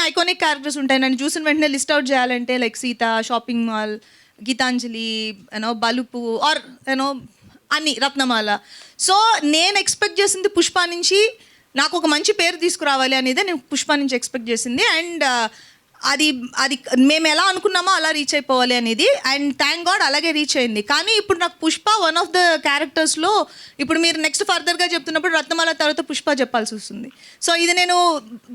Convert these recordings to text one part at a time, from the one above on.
Iconic characters ఉంటాయి. నన్ను చూసిన వెంటనే లిస్ట్ అవుట్ చేయాలంటే like Sita, shopping mall, Geethanjali, Balupu or అన్ని రత్నమాల. సో నేను ఎక్స్పెక్ట్ చేసింది పుష్ప నుంచి నాకు ఒక మంచి పేరు తీసుకురావాలి అనేదే నేను పుష్ప నుంచి ఎక్స్పెక్ట్ చేసింది. అండ్ అది మేము ఎలా అనుకున్నామో అలా రీచ్ అయిపోవాలి అనేది. అండ్ థ్యాంక్ గాడ్ అలాగే రీచ్ అయింది. కానీ ఇప్పుడు నాకు పుష్ప వన్ ఆఫ్ ద క్యారెక్టర్స్లో ఇప్పుడు మీరు నెక్స్ట్ ఫర్దర్గా చెప్తున్నప్పుడు రత్నమాల తర్వాత పుష్ప చెప్పాల్సి వస్తుంది. సో ఇది నేను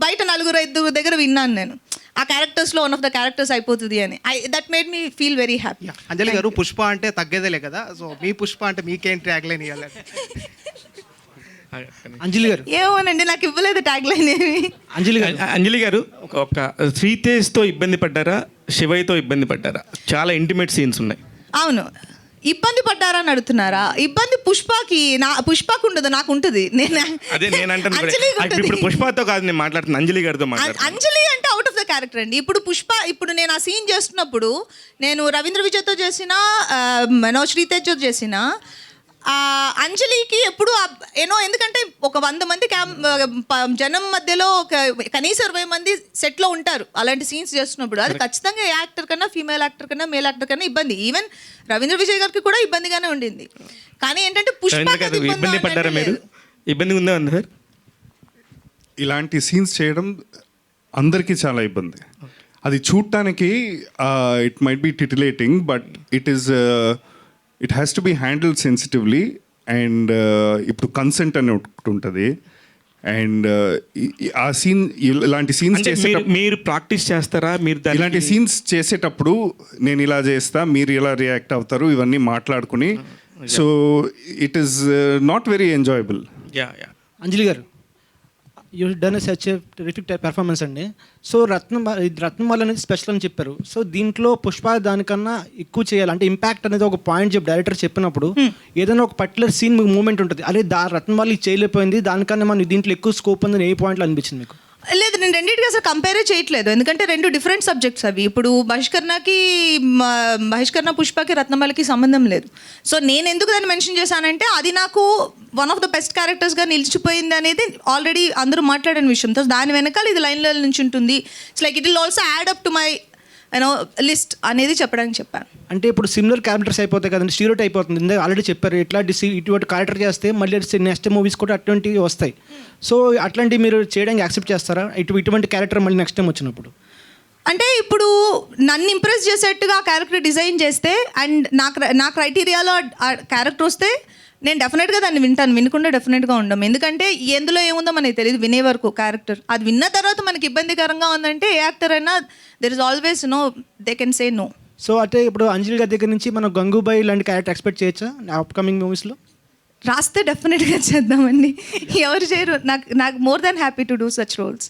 బయట 4-5 దగ్గర విన్నాను నేను, ఆ క్యారెక్టర్స్లో వన్ ఆఫ్ ద క్యారెక్టర్స్ అయిపోతుంది అని. That made me feel very happy. Anjali garu, Pushpa అంటే తగ్గేదేలే కదా, సో మీ పుష్ప అంటే మీకేం ట్యాగ్ లైన్ ఇవ్వాలి? అంజలి గారు ఏమోనండి, నాకు ఇవ్వలేదు ట్యాగ్ లైన్ ఏమి. అంజలి గారు ఒక శ్రీతేజ్తో ఇబ్బంది పడ్డారా, శివయ్యతో ఇబ్బంది పడ్డారా? చాలా ఇంటిమేట్ సీన్స్ ఉన్నాయి. అవును, ఇబ్బంది పడ్డారా అని అడుగుతున్నారా? ఇబ్బంది పుష్పకు ఉండదు, నాకు ఉంటుంది. ఇప్పుడు పుష్పతో కాదు నేను మాట్లాడుతున్నా, అంజలి గారితో మాట్లాడుతున్నా. అంజలి అంటే అవుట్ ఆఫ్ ద క్యారెక్టర్ అండి. ఇప్పుడు నేను ఆ సీన్ చేస్తున్నప్పుడు నేను రవీంద్ర విజయ్తో చేసిన, శ్రీతేజ్తో చేసిన, అంజలికి ఎప్పుడు ఎందుకంటే ఒక 100 మంది జనం మధ్యలో కనీసం 20 మంది సెట్లో ఉంటారు అలాంటి సీన్స్ చేస్తున్నప్పుడు. అది ఖచ్చితంగా ఏ యాక్టర్ కన్నా, ఫీమేల్ యాక్టర్ కన్నా, మేల్ యాక్టర్ కన్నా ఇబ్బంది. ఈవెన్ రవీంద్ర విజయ్ గారికి కూడా ఇబ్బందిగానే ఉండింది. కానీ ఏంటంటే ఇబ్బంది పడ్డారా మీరు? ఇబ్బంది ఉందా సార్? ఇలాంటి సీన్స్ చేయడం అందరికీ చాలా ఇబ్బంది. అది చూడటానికి it might be titillating, but it has to be handled sensitively. And ఇప్పుడు కన్సెంట్ అని ఒకటి ఉంటుంది. అండ్ ఆ సీన్, ఇలాంటి సీన్స్ చేసేటప్పుడు మీరు ప్రాక్టీస్ చేస్తారా? మీరు ఇలాంటి సీన్స్ చేసేటప్పుడు నేను ఇలా చేస్తా, మీరు ఇలా రియాక్ట్ అవుతారు, ఇవన్నీ మాట్లాడుకుని. So it is not very enjoyable. Anjali garu, you done such a terrific performance అండి. సో రత్నమాల అనేది స్పెషల్ అని చెప్పారు. సో దీంట్లో పుష్ప దానికన్నా ఎక్కువ చేయాలి అంటే ఇంపాక్ట్ అనేది ఒక పాయింట్ డైరెక్టర్ చెప్పినప్పుడు ఏదైనా ఒక పర్టికులర్ సీన్ మీకు మూమెంట్ ఉంటుంది, అదే రత్నమాల చేయలేకపోయింది, దానికన్నా మనం దీంట్లో ఎక్కువ స్కోప్ ఉందని ఏ పాయింట్లో అనిపించింది మీకు? లేదు, నేను రెండింటికి అసలు కంపేరే చేయట్లేదు, ఎందుకంటే 2 డిఫరెంట్ సబ్జెక్ట్స్ అవి. ఇప్పుడు బహిష్కరణ పుష్పకి, రత్నమాలకి సంబంధం లేదు. సో నేను ఎందుకు దాన్ని మెన్షన్ చేశానంటే అది నాకు వన్ ఆఫ్ ద బెస్ట్ క్యారెక్టర్స్గా నిలిచిపోయింది అనేది ఆల్రెడీ అందరూ మాట్లాడిన విషయం. సో దాని వెనకాల ఇది లైన్లో నుంచి ఉంటుంది. It's like it will also add up to my list అనేది చెప్పడానికి చెప్పాను. అంటే ఇప్పుడు సిమిలర్ క్యారెక్టర్స్ అయిపోతాయి కదండి, స్టీరియోటైప్ అయిపోతుంది. ఆల్రెడీ చెప్పారు ఇటువంటి క్యారెక్టర్ చేస్తే మళ్ళీ నెక్స్ట్ మూవీస్ కూడా అటువంటివి వస్తాయి. సో అట్లాంటివి మీరు చేయడానికి యాక్సెప్ట్ చేస్తారా ఇటువంటి క్యారెక్టర్ మళ్ళీ నెక్స్ట్ టైం వచ్చినప్పుడు? అంటే ఇప్పుడు నన్ను ఇంప్రెస్ చేసేట్టుగా క్యారెక్టర్ డిజైన్ చేస్తే అండ్ నా క్రైటీరియాలో ఆ క్యారెక్టర్ వస్తే నేను డెఫినెట్గా దాన్ని వింటాను, వినకుండా డెఫినెట్గా ఉండం. ఎందుకంటే ఎందులో ఏముందో మనకి తెలియదు వినే వరకు. క్యారెక్టర్ అది విన్న తర్వాత మనకి ఇబ్బందికరంగా ఉందంటే ఏ యాక్టర్ అయినా there is always they can say no. So అంటే ఇప్పుడు అంజలి గారి దగ్గర నుంచి మనం గంగూబాయ్ లాంటి క్యారెక్టర్ ఎక్స్పెక్ట్ చేయొచ్చా అప్కమింగ్ మూవీస్లో? రాస్తే డెఫినెట్గా చేద్దామండి. ఎవరు చేయరు, నాకు more than happy to do such roles.